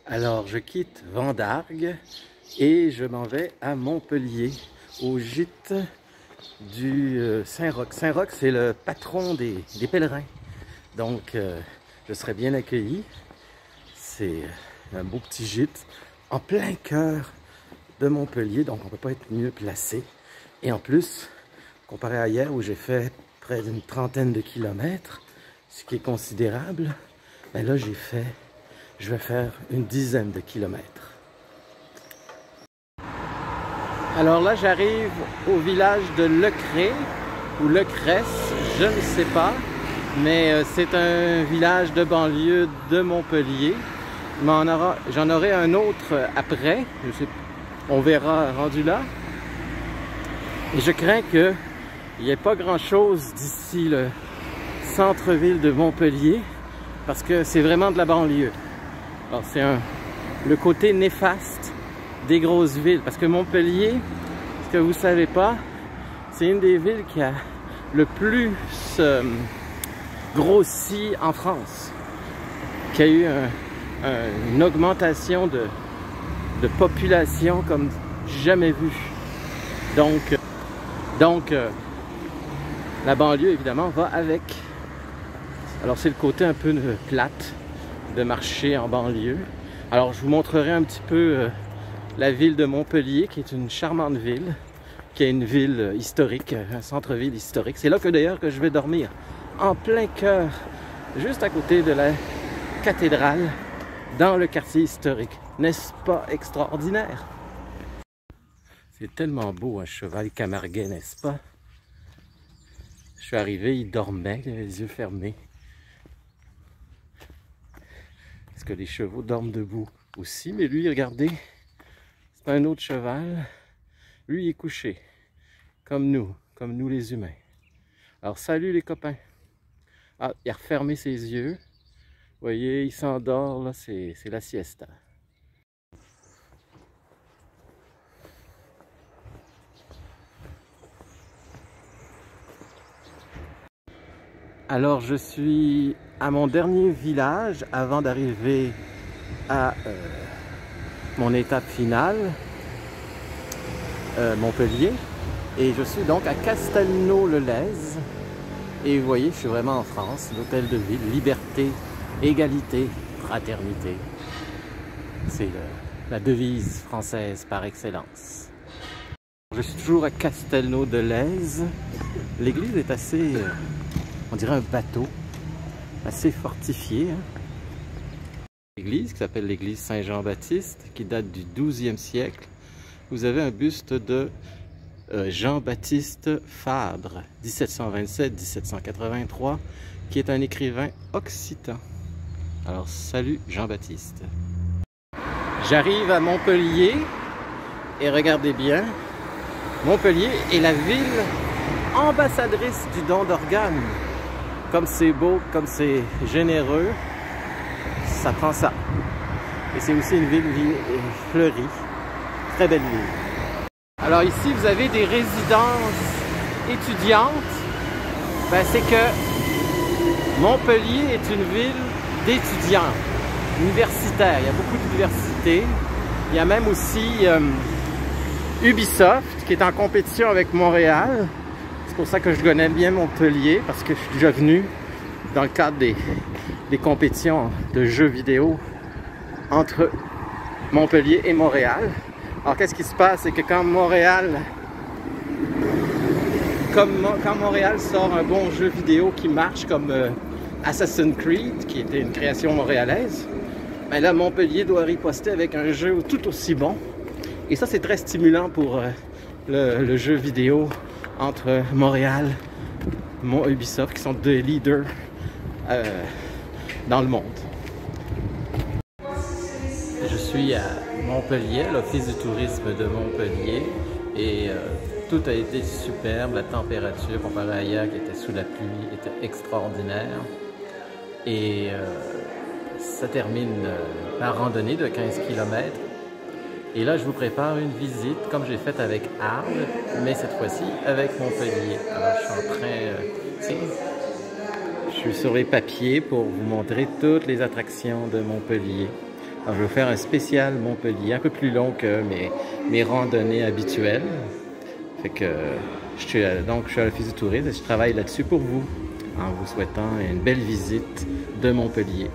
Alors, je quitte Vendargues et je m'en vais à Montpellier, au gîte du Saint-Roch. Saint-Roch, c'est le patron des pèlerins. Donc, je serai bien accueilli. C'est un beau petit gîte en plein cœur de Montpellier, donc on ne peut pas être mieux placé. Et en plus, comparé à hier où j'ai fait près d'une trentaine de kilomètres, ce qui est considérable, ben là je vais faire une dizaine de kilomètres. Alors là, j'arrive au village de Lecré, ou Lecresse, je ne sais pas, mais c'est un village de banlieue de Montpellier. J'en aurai un autre après, je sais, on verra rendu là. Et je crains qu'il n'y ait pas grand-chose d'ici le centre-ville de Montpellier, parce que c'est vraiment de la banlieue. Alors c'est le côté néfaste des grosses villes, parce que Montpellier, ce que vous ne savez pas, c'est une des villes qui a le plus grossi en France, qui a eu une augmentation de population comme jamais vu. Donc la banlieue évidemment va avec. Alors c'est le côté un peu plate de marcher en banlieue. Alors je vous montrerai un petit peu la ville de Montpellier, qui est une charmante ville, qui est une ville historique, un centre-ville historique. C'est là que d'ailleurs que je vais dormir, en plein cœur, juste à côté de la cathédrale, dans le quartier historique. N'est-ce pas extraordinaire? C'est tellement beau un cheval camarguais, n'est-ce pas? Je suis arrivé, il dormait, il avait les yeux fermés. Est-ce que les chevaux dorment debout aussi? Mais lui, regardez, c'est un autre cheval. Lui, il est couché, comme nous les humains. Alors, salut les copains. Ah, il a refermé ses yeux. Vous voyez, il s'endort, là, c'est la siesta. Alors, je suis à mon dernier village avant d'arriver à mon étape finale, Montpellier. Et je suis donc à Castelnau-le-Lez. Et vous voyez, je suis vraiment en France, l'hôtel de ville, liberté, égalité, fraternité. C'est la devise française par excellence. Je suis toujours à Castelnau-de-Lez. L'église est assez, on dirait un bateau, assez fortifié. L'église qui s'appelle l'église Saint-Jean-Baptiste, qui date du XIIe siècle. Vous avez un buste de Jean-Baptiste Fabre, 1727-1783, qui est un écrivain occitan. Alors, salut Jean-Baptiste. J'arrive à Montpellier et regardez bien, Montpellier est la ville ambassadrice du don d'organes. Comme c'est beau, comme c'est généreux, ça prend ça. Et c'est aussi une ville fleurie, très belle ville. Alors ici, vous avez des résidences étudiantes. Ben, c'est que Montpellier est une ville d'étudiants, universitaires. Il y a beaucoup d'universités. Il y a même aussi Ubisoft qui est en compétition avec Montréal. C'est pour ça que je connais bien Montpellier, parce que je suis déjà venu dans le cadre des compétitions de jeux vidéo entre Montpellier et Montréal. Alors qu'est-ce qui se passe, c'est que quand Montréal sort un bon jeu vidéo qui marche comme Assassin's Creed, qui était une création montréalaise, ben là Montpellier doit riposter avec un jeu tout aussi bon. Et ça, c'est très stimulant pour le jeu vidéo entre Montréal et Ubisoft, qui sont deux leaders dans le monde. Je suis à Montpellier, l'Office du tourisme de Montpellier, et tout a été superbe. La température, comparée à hier qui était sous la pluie, était extraordinaire. Et ça termine par randonnée de 15 km. Et là, je vous prépare une visite, comme j'ai fait avec Arles, mais cette fois-ci avec Montpellier. Alors, je suis en train... je suis sur les papiers pour vous montrer toutes les attractions de Montpellier. Alors, je vais faire un spécial Montpellier, un peu plus long que mes randonnées habituelles. Fait que je suis à l'Office du tourisme et je travaille là-dessus pour vous, en vous souhaitant une belle visite de Montpellier.